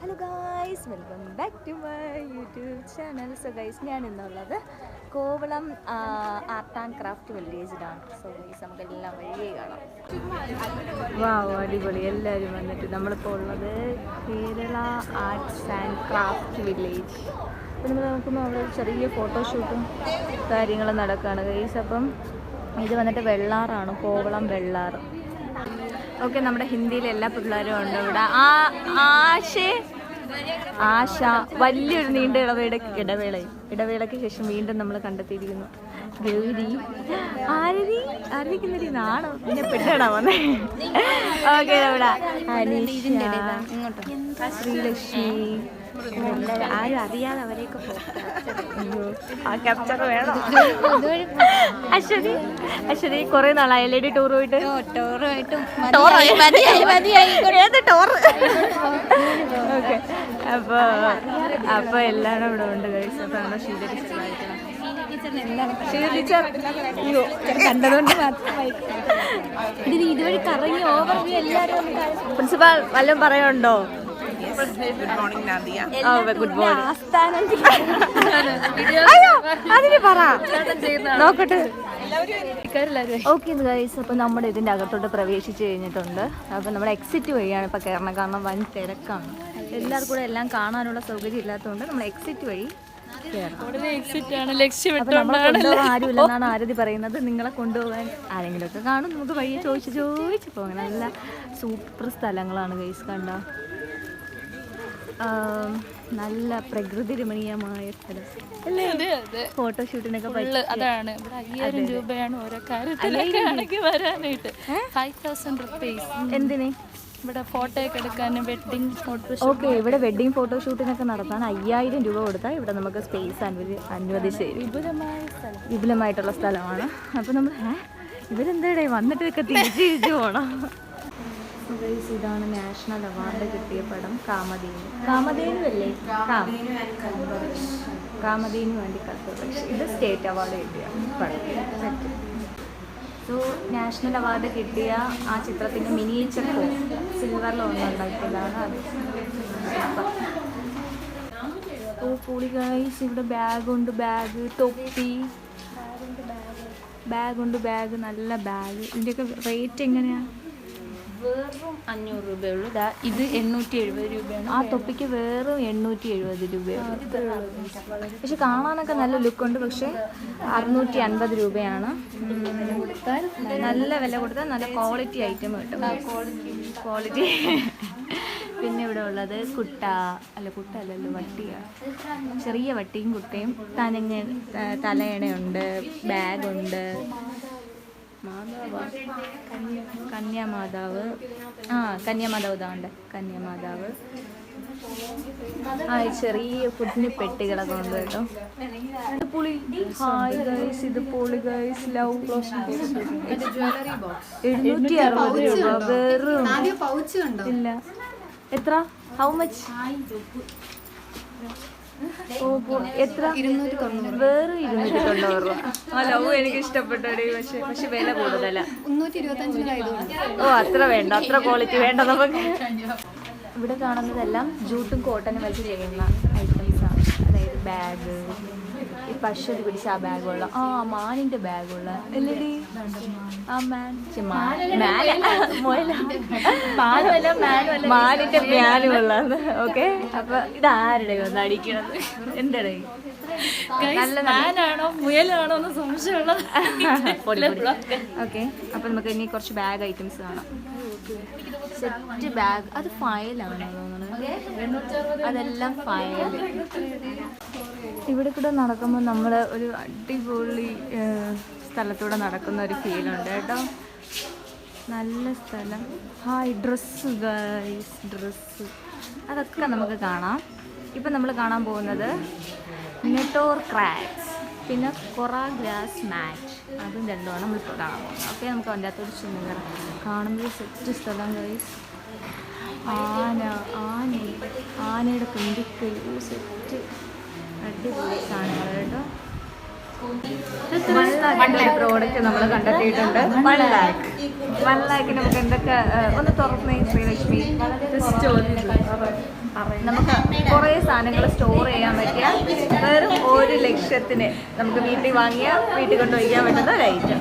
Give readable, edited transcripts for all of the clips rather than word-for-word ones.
Hello guys, welcome back to my YouTube channel. So guys, ഞാൻ ഇന്നുള്ളത് Kovalam art and craft വില്ലേജിലാണ്. So guys, നമുക്കെല്ലാം വഴിയേ കാണാം. വാവ്, അടിപൊളി. എല്ലാവരും വന്നിട്ട് നമ്മളിപ്പോൾ ഉള്ളത് Kerala arts and craft village. അപ്പോൾ നമ്മൾ നോക്കുമ്പോൾ അവിടെ ചെറിയ ഫോട്ടോഷൂട്ടും കാര്യങ്ങളും നടക്കുകയാണ് ഗൈസ്. അപ്പം ഇത് വന്നിട്ട് വെള്ളാറാണ്, കോവളം വെള്ളാറ്. ഓക്കെ, നമ്മുടെ ഹിന്ദിയിലെ എല്ലാ പിള്ളേരും ഉണ്ട് ഇവിടെ. ആശ വലിയൊരു നീണ്ട ഇടവേളയ്ക്ക് ശേഷം വീണ്ടും നമ്മൾ കണ്ടെത്തിയിരിക്കുന്നു. ഗൗരി ആരതിക്കുന്നൊരു നാണോ പിന്നെ പെട്ടാണോ വന്നേ. ഓക്കെ, നമ്മുടെ അനീഷ, ശ്രീലക്ഷ്മി, ആരും അറിയാതെ അവരെയൊക്കെ ക്യാപ്ചർ വേണം. അശ്വതി കുറെ നാളായി എൽ.ഇ.ഡി ടൂർ പോയിട്ട്. ഓക്കെ, അപ്പൊ എല്ലാം ഇവിടെ ഉണ്ട് കഴിച്ചു. അപ്പൊ കണ്ടതുകൊണ്ട് മാത്രമായി ഇതുവഴി കറങ്ങി ഓവർവ്യൂ എല്ലാവരും. പ്രിൻസിപ്പാൾ വല്ലതും പറയാനുണ്ടോ? Good morning. അയ്യോ, അതിന് പറ നോക്കട്ടെ. ഓക്കെ ഗൈസ്, അപ്പോൾ നമ്മുടെ ഇതിൻ്റെ അകത്തോട്ട് പ്രവേശിച്ച് കഴിഞ്ഞിട്ടുണ്ട്. അപ്പോൾ നമ്മുടെ എക്സിറ്റ് വഴിയാണ് ഇപ്പോൾ കയറണം, കാരണം വൻ തിരക്കാണ്. എല്ലാവർക്കും കൂടെ എല്ലാം കാണാനുള്ള സൗകര്യം ഇല്ലാത്തതുകൊണ്ട് നമ്മൾ എക്സിറ്റ് വഴി നമ്മളെ കൊണ്ടുപോകാൻ ആരുമില്ലെന്നാണ് ആരതി പറയുന്നത്. നിങ്ങളെ കൊണ്ടുപോകാൻ ആരെങ്കിലുമൊക്കെ കാണും, നമുക്ക് വഴിയെ ചോദിച്ച് പോകാം. നല്ല സൂപ്പർ സ്ഥലങ്ങളാണ് ഗൈസ്. കണ്ട നല്ല പ്രകൃതി രമണീയമായ സ്ഥലം അല്ലേ? ഫോട്ടോഷൂട്ടിനൊക്കെ അതാണ്. 5000 രൂപയാണ് ഓരോ കാര്യത്തിലേക്ക് വരാനായിട്ട്. 5000 rupees. എന്തിന്? ഇവിടെ ഫോട്ടോ ഒക്കെ എടുക്കാൻ, വെഡിങ് ഫോട്ടോ. ഓക്കെ, ഇവിടെ വെഡിങ് ഫോട്ടോഷൂട്ടിനൊക്കെ നടത്താൻ 5000 രൂപ കൊടുത്താൽ ഇവിടെ നമുക്ക് സ്പേസ് അനുവദിച്ച് വിപുലമായിട്ടുള്ള സ്ഥലമാണ്. അപ്പോൾ നമ്മൾ ഇവരെന്താടേ വന്നിട്ടൊക്കെ തിരിച്ചു പോകണം. ഇതാണ് നാഷണൽ അവാർഡ് കിട്ടിയ പടം കാമധേനു അല്ലേ? കാമധേനു വേണ്ടി കൽപ്പവൃക്ഷം. ഇത് സ്റ്റേറ്റ് അവാർഡ് കിട്ടിയ പടം. സോ നാഷണൽ അവാർഡ് കിട്ടിയ ആ ചിത്രത്തിൻ്റെ മിനിയേച്ചർ സിൽവറിൽ ഉണ്ടാക്കിയതാണ് അത്. ഓ പൊളി ഗൈസ്, ഇവിടെ ബാഗുണ്ട്, ബാഗ്, തൊപ്പി, ബാഗ്, നല്ല ബാഗ്. ഇതിൻ്റെയൊക്കെ റേറ്റ് എങ്ങനെയാണ്? വെറും 500 രൂപയുള്ളൂ. ഇത് 870 രൂപയാണ്. ആ തൊപ്പിക്ക് വെറും 870 രൂപയാണ്. പക്ഷെ കാണാനൊക്കെ നല്ല ലുക്കുണ്ട്. പക്ഷെ 650 രൂപയാണ്. നല്ല വില കൊടുത്താൽ നല്ല ക്വാളിറ്റി ഐറ്റം കിട്ടും. ക്വാളിറ്റി. പിന്നെ ഇവിടെ ഉള്ളത് കുട്ടല്ലല്ലോ, വട്ടിയാണ്. ചെറിയ വട്ടിയും കുട്ടയും, തലയണയുണ്ട്, ബാഗുണ്ട്, കന്യാമാതാവ് ഇതാണ്ട് കന്യാമാതാവ്. ചെറിയ കുഞ്ഞു പെട്ടികളൊക്കെ ഉണ്ട് കേട്ടോ. പൊളി. ഹായ് ഗൈസ്, ഇത് പൊളി ഗൈസ്. ലവ് 760 രൂപ വെറും. ഇല്ല, എത്ര? How much? എത്ര? 290 രൂപ. ആ ലവ് എനിക്ക് ഇഷ്ടപ്പെട്ടു. പക്ഷെ വില കൂടുതലാ. 325. ഓ, അത്ര വേണ്ട, അത്ര ക്വാളിറ്റി വേണ്ട നമുക്ക്. ഇവിടെ കാണുന്നതെല്ലാം ജൂട്ടും കോട്ടനും വെച്ച് ചെയ്യുന്ന ഐറ്റംസാണ്. അതായത് ബാഗ്, ഈ പശുവിന് പിടിച്ച ആ ബാഗുള്ള, മാനിന്റെ ബാഗുള്ള, എല്ലടി മാനിന്റെ മ്യാനുമുള്ള. ഓക്കെ, അപ്പൊ ഇതാരുടെ ഒന്ന് അടിക്കണത്? എന്താണ് മാനാണോ മുയലാണോ എന്ന് സംശയമുള്ളത്. ഓക്കെ, അപ്പൊ നമുക്ക് ഇനി കുറച്ച് ബാഗ് ഐറ്റംസ് കാണാം. സെറ്റ് ബാഗ്, അത് ഫയലാണോ തോന്നുന്നത്? അതെല്ലാം ഫയൽ. ഇവിടെ കൂടെ നടക്കുമ്പോൾ നമ്മൾ ഒരു അടിപൊളി സ്ഥലത്തൂടെ നടക്കുന്ന ഒരു ഫീലുണ്ട് കേട്ടോ. നല്ല സ്ഥലം. ഹായ്, ഡ്രസ്സ് ഗൈസ്, ഡ്രസ്സ് അതൊക്കെ നമുക്ക് കാണാം. ഇപ്പം നമ്മൾ കാണാൻ പോകുന്നത് നെട്ടോർ ക്രാക്സ്, പിന്നെ കൊറ ഗ്രാസ് മാറ്റ്. അതും രണ്ടുമാണ് നമ്മളിപ്പോൾ കാണാൻ പോകുന്നത്. ഓക്കെ, നമുക്ക് അതിൻ്റെ അകത്തോട് ചെന്ന് കാണുമ്പോൾ സെറ്റ് സ്ഥലം ഗൈസ്. ആനയുടെ തുമ്പിക്കൈ സെറ്റ് അടിപൊളി സാധനങ്ങൾ കേട്ടോ. 1 lakh പ്രോഡക്റ്റ് നമ്മൾ കണ്ടെത്തിയിട്ടുണ്ട്. 1 lakh. 1 lakh നമുക്ക് എന്തൊക്കെ ഒന്ന് തുറന്നേ ശ്രീലക്ഷ്മി. നമുക്ക് കുറേ സാധനങ്ങൾ സ്റ്റോർ ചെയ്യാൻ പറ്റിയ വെറും 1 ലക്ഷത്തിന് നമുക്ക് വീട്ടിൽ വാങ്ങിയ വീട്ടിൽ കൊണ്ടുപോയിക്കാൻ പറ്റുന്ന ഒരു ഐറ്റം.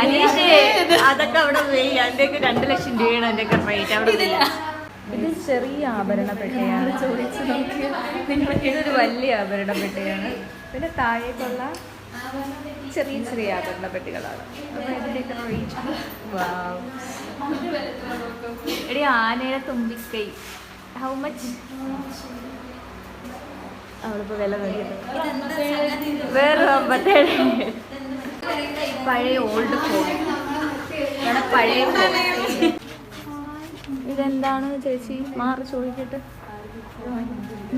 അനീഷേ അതൊക്കെ അവിടെ പോയി. അതിൻ്റെയൊക്കെ 2 ലക്ഷം രൂപയാണ് അതിൻ്റെയൊക്കെ റേറ്റ് അവിടെ. ഇത് ചെറിയ ആഭരണ പെട്ടിയാണ്, ഇതൊരു വലിയ ആഭരണ പെട്ടിയാണ്. പിന്നെ താഴേക്കുള്ള ചെറിയ ചെറിയ ആഭരണ പെട്ടികളാണ്. അപ്പോൾ ഇതിൻ്റെയൊക്കെ റേറ്റ് എടി ആനയുടെ തുമ്പിക്കൈ ഹൗ മച്ച്? അവളിപ്പോൾ വില നോക്കിയത് വേറെ 57. പഴയ ഓൾഡ് ഫോൺ, പഴയ ഫോൺ. ഇതെന്താണ് ചേച്ചി? മാറി ചോദിക്കട്ടെ.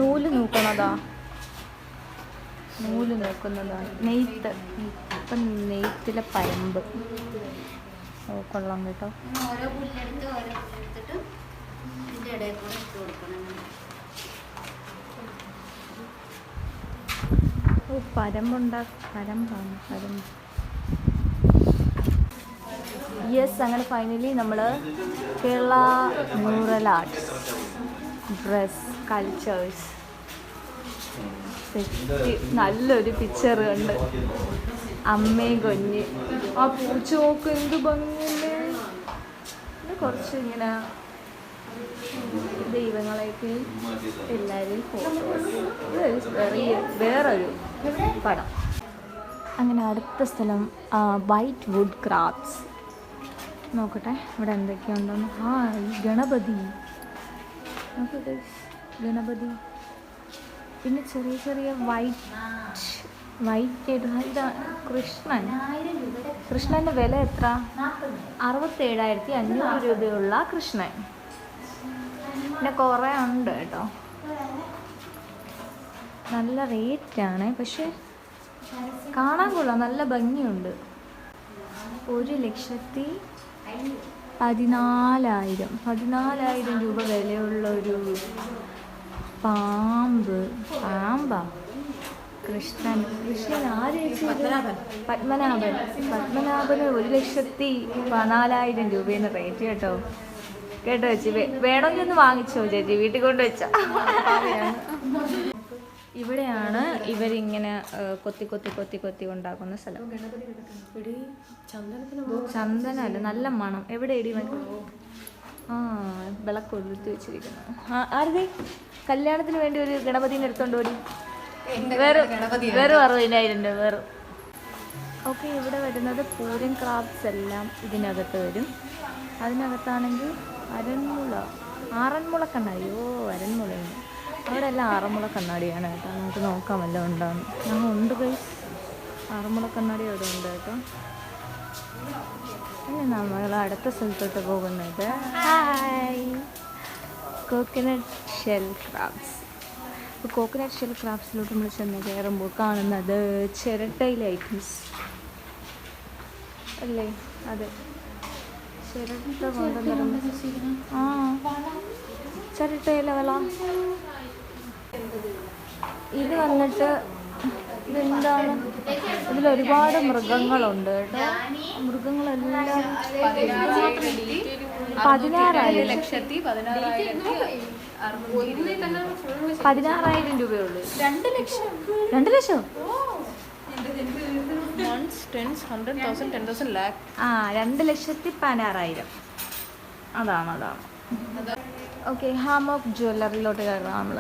നൂല് നോക്കണതാ, നൂല് നോക്കുന്നതാണ്. നെയ്ത്ത്, ഇപ്പം നെയ്ത്തിലെ പരമ്പ്. ഓ കൊള്ളാം കേട്ടോ. ഓ പരമ്പാണ് പരമ്പ്. യെസ്, അങ്ങനെ ഫൈനലി നമ്മൾ Kerala mural arts dress cultures നല്ലൊരു പിക്ചർ ഉണ്ട്. അമ്മയും കുഞ്ഞ്, ആ പൂച്ചോക്ക് എന്ത് ഭംഗിയല്ലേ. കുറച്ച് ഇങ്ങനെ ദൈവങ്ങളെയൊക്കെ എല്ലാവരും ഫോട്ടോസ്. വേറൊരു പടം. അങ്ങനെ അടുത്ത സ്ഥലം വൈറ്റ് വുഡ് ക്രാഫ്റ്റ്സ്. നോക്കട്ടെ ഇവിടെ എന്തൊക്കെയുണ്ടെന്ന്. ഈ ഗണപതി നോക്കട്ടെ, ഗണപതി. പിന്നെ ചെറിയ ചെറിയ വൈറ്റ് ഇതാ കൃഷ്ണൻ്റെ വില എത്ര? 67,500 രൂപയുള്ള കൃഷ്ണൻ. പിന്നെ കുറേ ഉണ്ട് കേട്ടോ, നല്ല റേറ്റാണ്. പക്ഷെ കാണാൻ കൊള്ളാം, നല്ല ഭംഗിയുണ്ട്. 1,14,000 രൂപ വിലയുള്ള ഒരു പാമ്പാ. കൃഷ്ണൻ ആര്? പത്മനാഭന് 1,14,000 രൂപയെന്ന് റേറ്റ് കേട്ടോ. ചേച്ചി വേണമെങ്കിൽ ഒന്ന് വാങ്ങിച്ചോ ചേച്ചി, വീട്ടിൽ കൊണ്ട് വെച്ചാ. ഇവിടെയാണ് ഇവരിങ്ങനെ കൊത്തി ഉണ്ടാക്കുന്ന സ്ഥലം. ചന്ദനമല്ല, നല്ല മണം. എവിടെ ഇടി? വിളക്ക് കൊളുത്തി വെച്ചിരിക്കുന്നു. ആരുടെ കല്യാണത്തിന് വേണ്ടി ഒരു ഗണപതിനെ എടുത്തോണ്ട് ഓടി. വെറും 60,000 രൂപ വെറും. ഓക്കെ, ഇവിടെ വരുന്നത് പൂരൻ ക്രാഫ്റ്റ്സ് എല്ലാം ഇതിനകത്ത് വരും. അതിനകത്താണെങ്കിൽ ആറന്മുള കണ്ണാടിയോ അരന്മുളയാണ്. അവിടെ എല്ലാം ആറന്മുള കണ്ണാടിയാണ് കേട്ടോ. നമുക്ക് നോക്കാൻ വല്ലതും ഉണ്ടാകും. ഞങ്ങൾ ഉണ്ട് പോയി ആറന്മുള കണ്ണാടി അവിടെ ഉണ്ട് കേട്ടോ. പിന്നെ നമ്മൾ അടുത്ത സ്ഥലത്തോട്ട് പോകുന്നത് കോക്കനട്ട് ഷെൽ ക്രാഫ്റ്റ്സ്. ഇപ്പോൾ കോക്കനട്ട് ഷെൽ ക്രാഫ്റ്റ്സിലോട്ട് നമ്മൾ ചെന്ന് കയറുമ്പോൾ കാണുന്നത് ചിരട്ടയിലെ ഐറ്റംസ് അല്ലേ? അതെ, ചിരട്ട കൊണ്ടുവന്നിരുന്നു. ചിരട്ടയിലെ വില ഇത് വന്നിട്ട് ഇതെന്താണ്? ഇതിലൊരുപാട് മൃഗങ്ങളുണ്ട് കേട്ടോ. മൃഗങ്ങളെല്ലാം 16,000 രൂപയുള്ളൂ. 2 ലക്ഷം 2 ലക്ഷം 2,16,000. അതാണ്. ഓക്കെ, ഹാമോക്ക് ജ്വല്ലറിയിലോട്ട് കയറാം നമ്മൾ.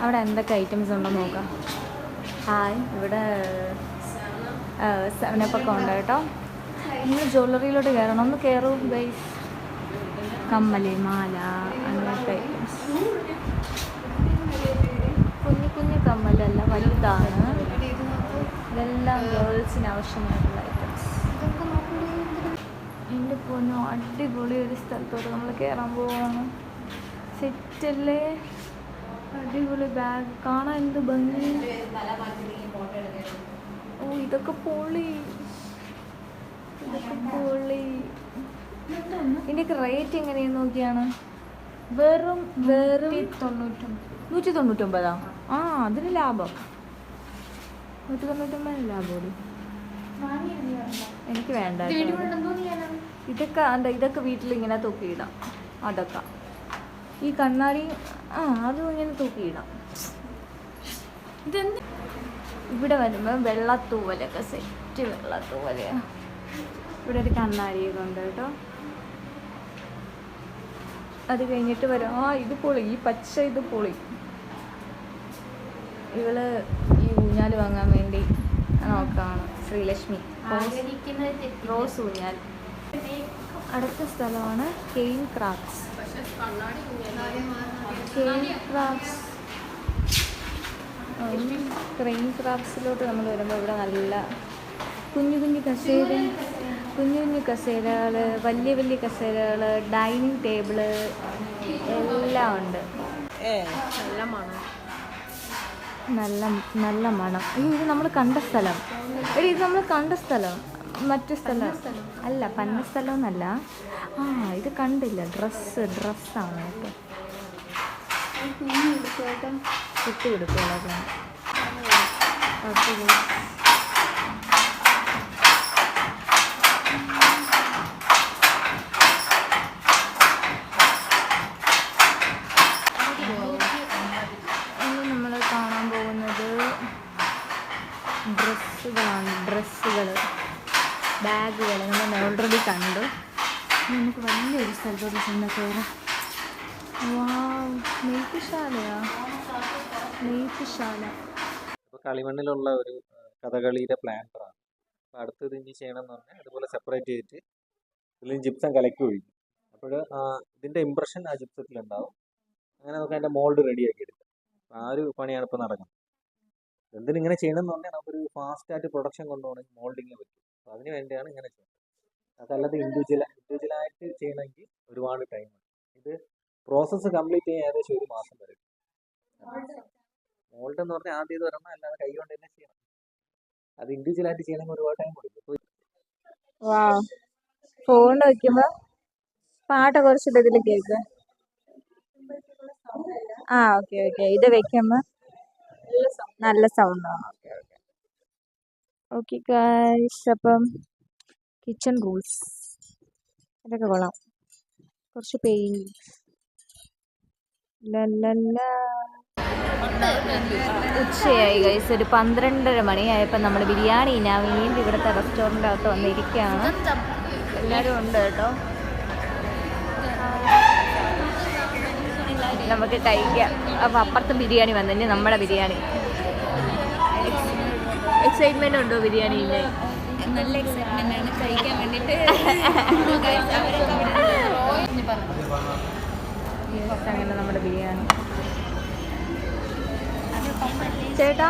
അവിടെ എന്തൊക്കെ ഐറ്റംസ് ഉണ്ടോ നോക്കാം. ഇവിടെ 7up ഒക്കെ ഉണ്ട് കേട്ടോ. നിങ്ങൾ ജ്വല്ലറിയിലോട്ട് കയറണം. ഒന്ന് കയറൂ ഗൈസ്. കമ്മല്, മാല, അങ്ങനത്തെ ഐറ്റംസ്. കുഞ്ഞു കമ്മലല്ല, വലുതാണ്. ഇതെല്ലാം ഗേൾസിന് ആവശ്യമായിട്ടുള്ള ഐറ്റംസ്. എൻ്റെ പൊന്നോ, അടിപൊളി ഒരു സ്ഥലത്തോട്ട് നമ്മൾ കയറാൻ പോവാണ്. സെറ്റല്ലേ? അടിപൊളി ബാഗ് കാണാൻ എന്ത് ഭംഗി. ഓ ഇതൊക്കെ പൊളി. ഇതിൻ്റെയൊക്കെ റേറ്റ് എങ്ങനെയാന്ന് നോക്കിയാണ്. വെറും 199. അതിന് ലാഭം. 199 ലാഭം. എനിക്ക് വേണ്ട. ഇതൊക്കെ വീട്ടിലിങ്ങനെ തൂക്കിയിടാം. അതൊക്കെ ഈ കണ്ണാടി അതും ഇങ്ങനെ തൂക്കിയിടാം. ഇവിടെ വരുമ്പോൾ വെള്ളത്തൂവലൊക്കെ സെറ്റ് വെള്ളത്തൂവലയാണ്. ഇവിടെ ഒരു കണ്ണാടിയൊക്കെ ഉണ്ട് കേട്ടോ. അത് കഴിഞ്ഞിട്ട് വരും ഇത് പൊളി, ഈ പച്ച ഇത് പൊളി. ഇവള് ഈ ഊഞ്ഞാൽ വാങ്ങാൻ വേണ്ടി നോക്കാണ്. ശ്രീലക്ഷ്മി റോസ് ഊഞ്ഞാൽ. അടുത്ത സ്ഥലമാണ് കെയിൻ ക്രാഫ്റ്റ്സ്. ക്രെയിൻ ക്രാഫ്റ്റ്സിലോട്ട് നമ്മൾ വരുമ്പോൾ ഇവിടെ നല്ല കുഞ്ഞു കുഞ്ഞു കസേരകൾ, വലിയ വലിയ കസേരകൾ, ഡൈനിങ് ടേബിള് എല്ലാം ഉണ്ട്. നല്ല മണം. ഇത് നമ്മൾ കണ്ട സ്ഥലം. ഇത് നമ്മൾ കണ്ട സ്ഥലം. മറ്റു സ്ഥലം അല്ല, പന്ന സ്ഥലമൊന്നല്ല. ഇത് കണ്ടില്ല. ഡ്രസ്സാണ് കേട്ടോ. കുട്ടി കൊടുക്കുമല്ലോ. നമ്മൾ കാണാൻ പോകുന്നത് ഡ്രസ്സുകൾ, ബാഗുകൾ നമ്മൾ ഓൾറെഡി കണ്ടു. നമുക്ക് വലിയൊരു സ്ഥലത്തോട്ട് ചെന്ന് കയറാം. നെയ്ത്തുശാല. കളിമണ്ണിലുള്ള ഒരു കഥകളിയുടെ പ്ലാന്ററാണ്. അപ്പോൾ അടുത്തത് ഇനി ചെയ്യണമെന്ന് പറഞ്ഞാൽ അതുപോലെ സെപ്പറേറ്റ് ചെയ്തിട്ട് ഇതിൽ ജിപ്സം കലക്കി ഒഴിക്കും. അപ്പോൾ ഇതിൻ്റെ ഇമ്പ്രഷൻ ആ ജിപ്സത്തിലുണ്ടാവും. അങ്ങനെ നമുക്ക് അതിൻ്റെ മോൾഡ് റെഡിയാക്കി എടുക്കാം. ആ ഒരു പണിയാണ് ഇപ്പോൾ നടക്കുന്നത്. എന്തിനിങ്ങനെ ചെയ്യണമെന്ന് പറഞ്ഞാൽ നമുക്കൊരു ഫാസ്റ്റായിട്ട് പ്രൊഡക്ഷൻ കൊണ്ടുപോകണമെങ്കിൽ മോൾഡിങ് പറ്റും. അപ്പോൾ അതിന് വേണ്ടിയാണ് ഇങ്ങനെ ചെയ്യുന്നത്. അതല്ലാതെ ഇൻഡിവിജ്വലായിട്ട് ചെയ്യണമെങ്കിൽ ഒരുപാട് ടൈമാണ്. ഇത് പ്രോസസ്സ് കംപ്ലീറ്റ് ചെയ്യാൻ ഏകദേശം 1 മാസം വരും. മോൾഡ് എന്ന് പറഞ്ഞാൽ ആദ്യം ഇത് വരണം, അല്ലാതെ കൈ കൊണ്ട് തന്നെ ചെയ്യണം. അത് ഇൻഡിവിജ്വലായിട്ട് ചെയ്യണമെങ്കിൽ ഒരുപാട് ടൈം കൊടുക്കും. ഫോൺ വയ്ക്കുമ്പോൾ പാട്ട് കുറച്ചിട്ട് ഇതിൽ കേൾക്കുക. ഓക്കെ. ഇത് വെക്കുമ്പോൾ നല്ല സൗണ്ടാണ്. ഓക്കെ ഗൈസ്, അപ്പം കിച്ചൺ റൂൾസ് ഇതൊക്കെ കൊള്ളാം. കുറച്ച് പെയിന്റ്. ഉച്ചയായി ഗൈസ്, ഒരു 12:30 മണിയായപ്പോൾ നമ്മൾ ബിരിയാണി ഞാൻ വീണ്ടും ഇവിടുത്തെ റെസ്റ്റോറൻ്റ് അകത്ത് വന്നിരിക്കുകയാണ്. എല്ലാവരും ഉണ്ട് കേട്ടോ. നമുക്ക് കഴിക്കാം. അപ്പോൾ അപ്പുറത്ത് ബിരിയാണി വന്നിട്ട് നമ്മുടെ ബിരിയാണി. എക്സൈറ്റ്മെന്റ് ഉണ്ടോ ബിരിയാണിയിലെ? നല്ല എക്സൈറ്റ്മെന്റ് ആണ് കഴിക്കാൻ വേണ്ടിയിട്ട്. അങ്ങനെ നമ്മുടെ ബിരിയാണി. ചേട്ടാ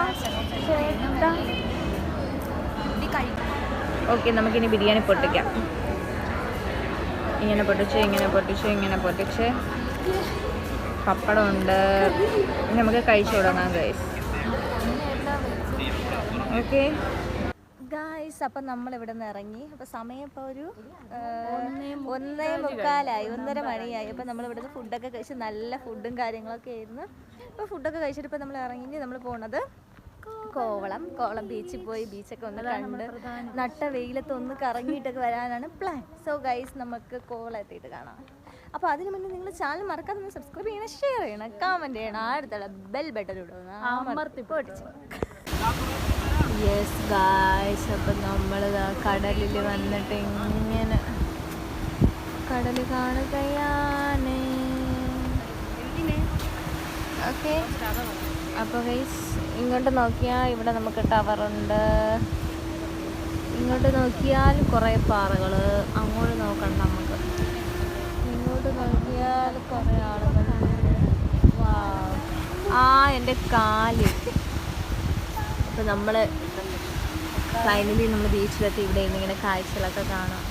ഓക്കെ, നമുക്കിനി ബിരിയാണി പൊട്ടിക്കാം. ഇങ്ങനെ പൊട്ടിച്ച് പപ്പടമുണ്ട്. നമുക്ക് കഴിച്ചു തുടങ്ങാം ഗൈസ്. ഓക്കെ ഗായ്സ്, അപ്പം നമ്മളിവിടെ നിന്ന് ഇറങ്ങി. അപ്പോൾ സമയം ഇപ്പോൾ ഒരു 1:45, 1:30 മണിയായി. അപ്പോൾ നമ്മളിവിടെ നിന്ന് ഫുഡൊക്കെ കഴിച്ച് നല്ല ഫുഡും കാര്യങ്ങളൊക്കെ ആയിരുന്നു. അപ്പോൾ ഫുഡൊക്കെ കഴിച്ചിട്ട് ഇപ്പോൾ നമ്മൾ ഇറങ്ങി നമ്മൾ പോകുന്നത് കോവളം ബീച്ചിൽ പോയി ബീച്ചൊക്കെ ഒന്ന് കണ്ട് നട്ട വെയിലത്ത് ഒന്ന് കറങ്ങിയിട്ടൊക്കെ വരാനാണ് പ്ലാൻ. സോ ഗൈസ്, നമുക്ക് കോവളം എത്തിയിട്ട് കാണാം. അപ്പോൾ അതിന് മുന്നേ നിങ്ങൾ ചാനൽ മറക്കാതെ ഒന്ന് സബ്സ്ക്രൈബ് ചെയ്യണം, ഷെയർ ചെയ്യണം, കമൻറ്റ് ചെയ്യണം, അടുത്തുള്ള ബെൽ ബട്ടൺ ഇടുക. യെസ് ഗായ്സ്, അപ്പം നമ്മൾ കടലിൽ വന്നിട്ട് ഇങ്ങനെ കടൽ കാണുകയാണ്. ഓക്കെ, അപ്പോൾ ഗൈസ് ഇങ്ങോട്ട് നോക്കിയാൽ ഇവിടെ നമുക്ക് ടവറുണ്ട്. ഇങ്ങോട്ട് നോക്കിയാൽ കുറേ പാറകൾ. അങ്ങോട്ട് നോക്കണം നമുക്ക്. ഇങ്ങോട്ട് നോക്കിയാൽ കുറേ ആളുകൾ. എൻ്റെ കാല്. അപ്പോൾ നമ്മൾ ഫൈനലി നമ്മൾ ബീച്ചിലെത്തി. ഇവിടെ ഇന്നിങ്ങനെ കാഴ്ചകളൊക്കെ കാണാം.